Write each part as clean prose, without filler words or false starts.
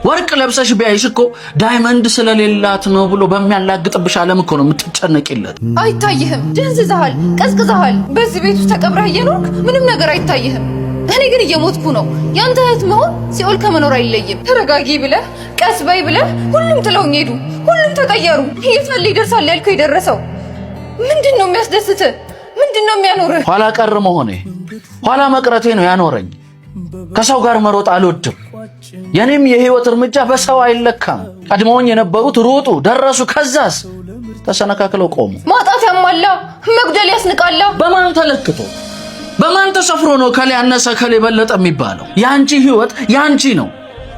ወርቅ ለብሰሽ ቢያይሽ እኮ ዳይመንድ ስለሌላት ነው ብሎ በሚያላግጥብሽ ዓለም እኮ ነው የምትጨነቂለት። አይታይህም፣ ደንዝዘሃል፣ ቀዝቅዘሃል። በዚህ ቤት ውስጥ ተቀብረህ እየኖርክ ምንም ነገር አይታይህም። እኔ ግን እየሞትኩ ነው። ያንተ እህት መሆን ሲኦል ከመኖር አይለይም። ተረጋጊ ብለህ ቀስ በይ ብለህ ሁሉም ጥለውኝ ሄዱ። ሁሉም ተቀየሩ። የት ላይ ይደርሳል ያልከው የደረሰው ምንድን ነው የሚያስደስትህ? ምንድን ነው የሚያኖርህ? ኋላ ቀር መሆኔ ኋላ መቅረቴ ነው ያኖረኝ። ከሰው ጋር መሮጥ አልወድም። የኔም የህይወት እርምጃ በሰው አይለካም። ቀድሞኝ የነበሩት ሮጡ፣ ደረሱ፣ ከዛስ ተሰነካክለው ቆሙ። ማጣት ያማላ፣ መጉደል ያስንቃላ። በማን ተለክቶ በማን ተሰፍሮ ነው ከሌ ያነሰ ከሌ በለጠ የሚባለው? ያንቺ ህይወት ያንቺ ነው።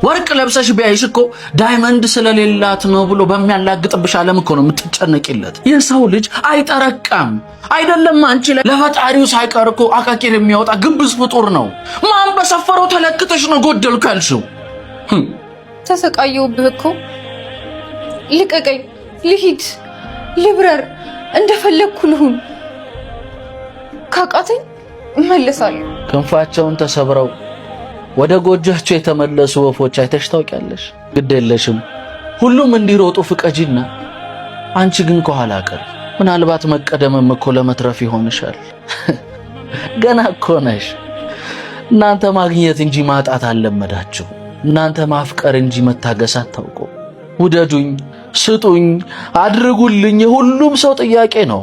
ወርቅ ለብሰሽ ቢያይሽ እኮ ዳይመንድ ስለሌላት ነው ብሎ በሚያላግጥብሽ ዓለም እኮ ነው የምትጨነቂለት። የሰው ልጅ አይጠረቃም። አይደለም አንቺ ለፈጣሪው ሳይቀር እኮ አቃቂር የሚያወጣ ግብዝ ፍጡር ነው። ማን በሰፈረው ተለክተሽ ነው ጎደልኩ ያልሽው? ተሰቃየሁብህ እኮ። ልቀቀኝ፣ ልሂድ፣ ልብረር፣ እንደፈለግኩ ልሁን። ካቃተኝ እመለሳለሁ። ክንፋቸውን ተሰብረው ወደ ጎጆቻቸው የተመለሱ ወፎች አይተሽ ታውቂያለሽ? ግድ የለሽም፣ ሁሉም እንዲሮጡ ፍቀጂና አንቺ ግን ከኋላ ቀር። ምናልባት መቀደምም እኮ ለመትረፍ ይሆንሻል። ገና እኮ ነሽ። እናንተ ማግኘት እንጂ ማጣት አልለመዳችሁ። እናንተ ማፍቀር እንጂ መታገስ አታውቁ። ውደዱኝ፣ ስጡኝ፣ አድርጉልኝ የሁሉም ሰው ጥያቄ ነው።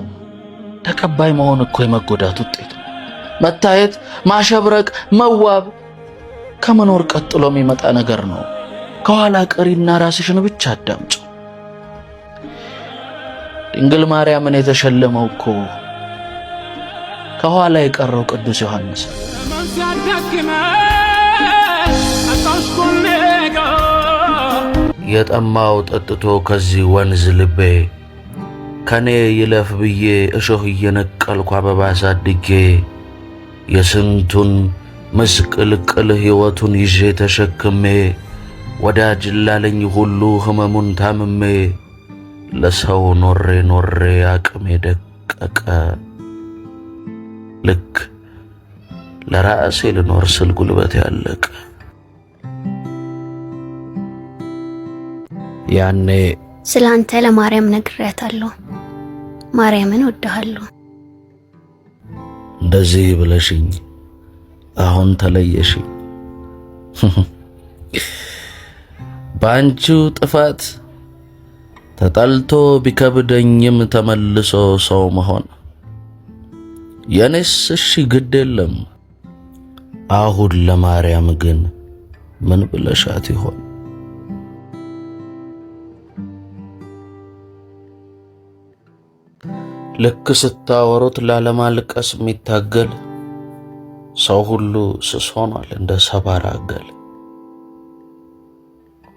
ተቀባይ መሆን እኮ የመጎዳት ውጤት ነው። መታየት፣ ማሸብረቅ፣ መዋብ ከመኖር ቀጥሎ የሚመጣ ነገር ነው። ከኋላ ቀሪና ራስሽን ብቻ አዳምጪ። ድንግል ማርያምን የተሸለመው እኮ ከኋላ የቀረው ቅዱስ ዮሐንስ። የጠማው ጠጥቶ ከዚህ ወንዝ ልቤ ከኔ ይለፍ ብዬ እሾህ እየነቀልኩ አበባ አሳድጌ የስንቱን ምስቅልቅል ሕይወቱን ይዤ ተሸክሜ ወዳጅ ላለኝ ሁሉ ህመሙን ታምሜ ለሰው ኖሬ ኖሬ አቅሜ ደቀቀ። ልክ ለራሴ ልኖር ስል ጉልበት ያለቀ። ያኔ ስላንተ ለማርያም ነግሬያታለሁ። ማርያምን ወድሃለሁ። እንደዚህ ብለሽኝ አሁን ተለየሽኝ። ባንቺው ጥፋት ተጣልቶ ቢከብደኝም ተመልሶ ሰው መሆን የኔስ እሺ ግድ የለም። አሁን ለማርያም ግን ምን ብለሻት ይሆን? ልክ ስታወሩት ላለማልቀስ የሚታገል ሰው ሁሉ ስስ ሆኗል እንደ ሰባራ አገል።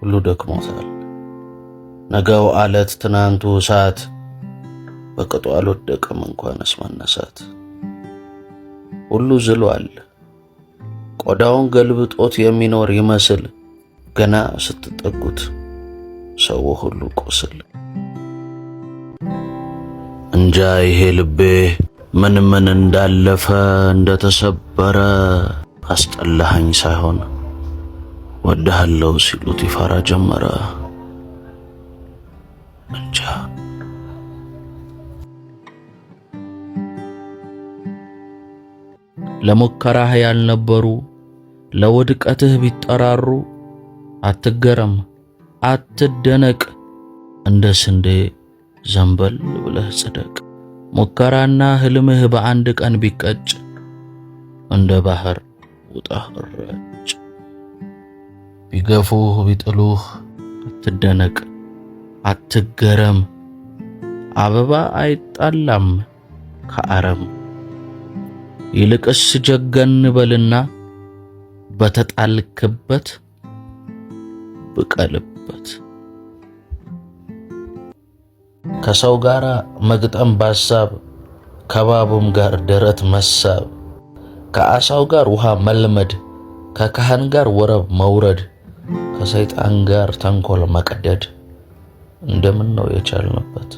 ሁሉ ደክሞታል። ነገው አለት ትናንቱ እሳት በቅጡ አልወደቀም እንኳንስ መነሳት። ሁሉ ዝሏል ቆዳውን ገልብጦት የሚኖር ይመስል ገና ስትጠጉት ሰው ሁሉ ቁስል። እንጃ ይሄ ልቤ ምን እንዳለፈ እንደተሰበረ አስጠላኸኝ ሳይሆን ወድሃለሁ ሲሉት ይፈራ ጀመረ። እንጃ ለሙከራህ ያልነበሩ ለውድቀትህ ቢጠራሩ አትገረም አትደነቅ፣ እንደ ስንዴ ዘንበል ብለህ ጽደቅ። ሙከራና ህልምህ በአንድ ቀን ቢቀጭ እንደ ባህር ውጣህ ረጭ። ቢገፉህ ቢጥሉህ አትደነቅ አትገረም፣ አበባ አይጣላም ከአረም። ይልቅስ ጀገን በልና በተጣልክበት ብቀልበት። ከሰው ጋር መግጠም ባሳብ ከባቡም ጋር ደረት መሳብ፣ ከአሳው ጋር ውሃ መልመድ፣ ከካህን ጋር ወረብ መውረድ፣ ከሰይጣን ጋር ተንኮል መቀደድ እንደምን ነው የቻልንበት?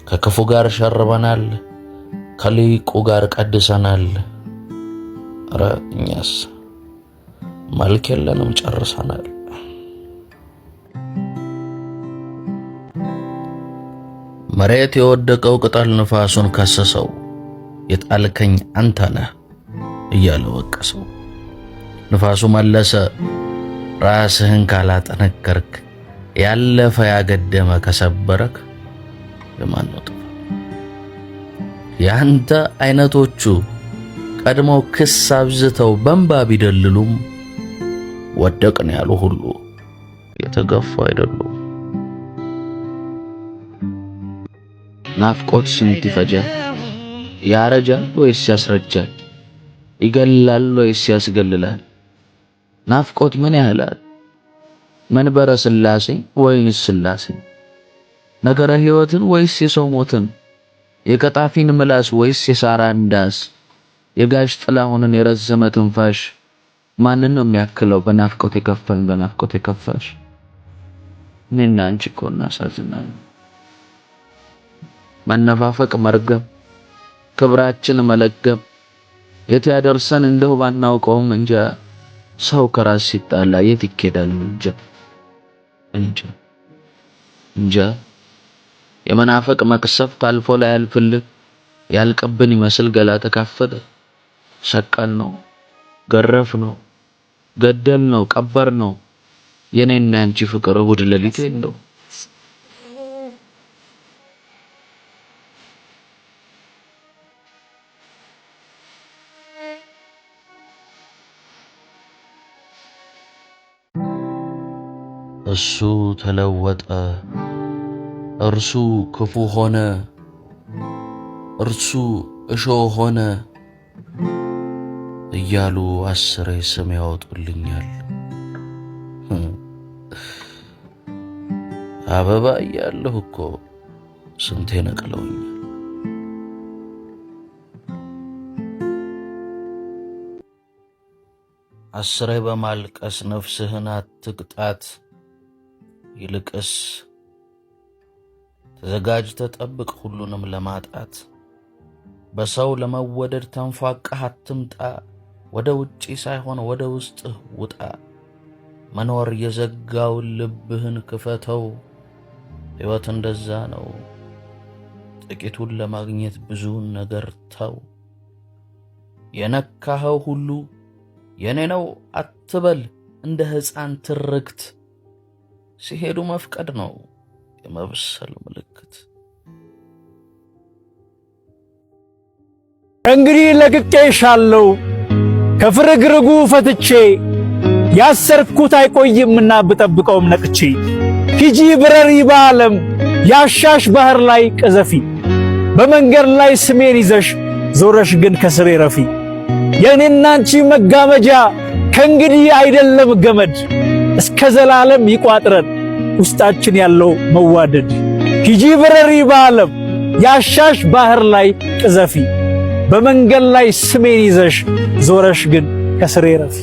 ከክፉ ጋር ሸርበናል፣ ከሊቁ ጋር ቀድሰናል። ኧረ እኛስ መልክ የለንም ጨርሰናል። መሬት የወደቀው ቅጠል ንፋሱን ከሰሰው የጣልከኝ አንተ ነህ እያለ ወቀሰው። ንፋሱ መለሰ ራስህን ካላጠነከርክ ያለፈ ያገደመ ከሰበረክ የማን ነው ጥፋት? ያንተ አይነቶቹ ቀድሞ ክስ አብዝተው በእንባ ቢደልሉም ወደቅን ያሉ ሁሉ የተገፉ አይደሉም። ናፍቆት ስንት ይፈጃል? ያረጃል ወይስ ያስረጃል? ይገላል ወይስ ያስገልላል? ናፍቆት ምን ያህላል? መንበረ ስላሴ ወይስ ስላሴ? ነገረ ሕይወትን ወይስ የሰው ሞትን? የቀጣፊን ምላስ ወይስ የሳራን ዳስ? የጋሽ ጥላሁንን የረዘመ ትንፋሽ ማንን ነው የሚያክለው? በናፍቆት የከፋሽ እኔና አንቺ እኮ እናሳዝናለን። መነፋፈቅ መርገም፣ ክብራችን መለገም የት ያደርሰን እንደው ባናውቀውም እንጃ። ሰው ከራስ ሲጣላ የት ይኬዳል? እንጃ። የመናፈቅ መቅሰፍት አልፎ ላይ ያልፍልህ ያልቅብን ይመስል ገላ ተካፈለ። ሰቀል ነው፣ ገረፍ ነው፣ ገደል ነው፣ ቀበር ነው። የኔና አንቺ ፍቅር እሑድ ሌሊት ነው። እሱ ተለወጠ፣ እርሱ ክፉ ሆነ፣ እርሱ እሾህ ሆነ እያሉ አስሬ ስም ያወጡልኛል። አበባ እያለሁ እኮ ስንቴ ነቅለውኛል። አስሬ በማልቀስ ነፍስህን አትቅጣት፣ ይልቅስ ተዘጋጅተ ጠብቅ ሁሉንም ለማጣት። በሰው ለመወደድ ተንፏቀህ አትምጣ፣ ወደ ውጪ ሳይሆን ወደ ውስጥህ ውጣ። መኖር የዘጋውን ልብህን ክፈተው፣ ሕይወት እንደዛ ነው። ጥቂቱን ለማግኘት ብዙውን ነገር ተው። የነካኸው ሁሉ የኔ ነው አትበል፣ እንደ ሕፃን ትርክት። ሲሄዱ መፍቀድ ነው የመብሰል ምልክት። እንግዲህ ለቅቄሻለሁ ከፍርግርጉ ፈትቼ፣ ያሰርኩት አይቆይምና ብጠብቀውም ነቅቼ። ሂጂ ብረሪ በዓለም ያሻሽ ባህር ላይ ቀዘፊ፣ በመንገድ ላይ ስሜን ይዘሽ ዞረሽ ግን ከስሬ ረፊ። የኔና አንቺ መጋመጃ ከእንግዲህ አይደለም ገመድ፣ እስከ ዘላለም ይቋጥረን ውስጣችን ያለው መዋደድ። ሂጂ ብረሪ በዓለም ያሻሽ ባህር ላይ ቀዘፊ፣ በመንገድ ላይ ስሜን ይዘሽ ዞረሽ ግን ከስሬ ረፊ።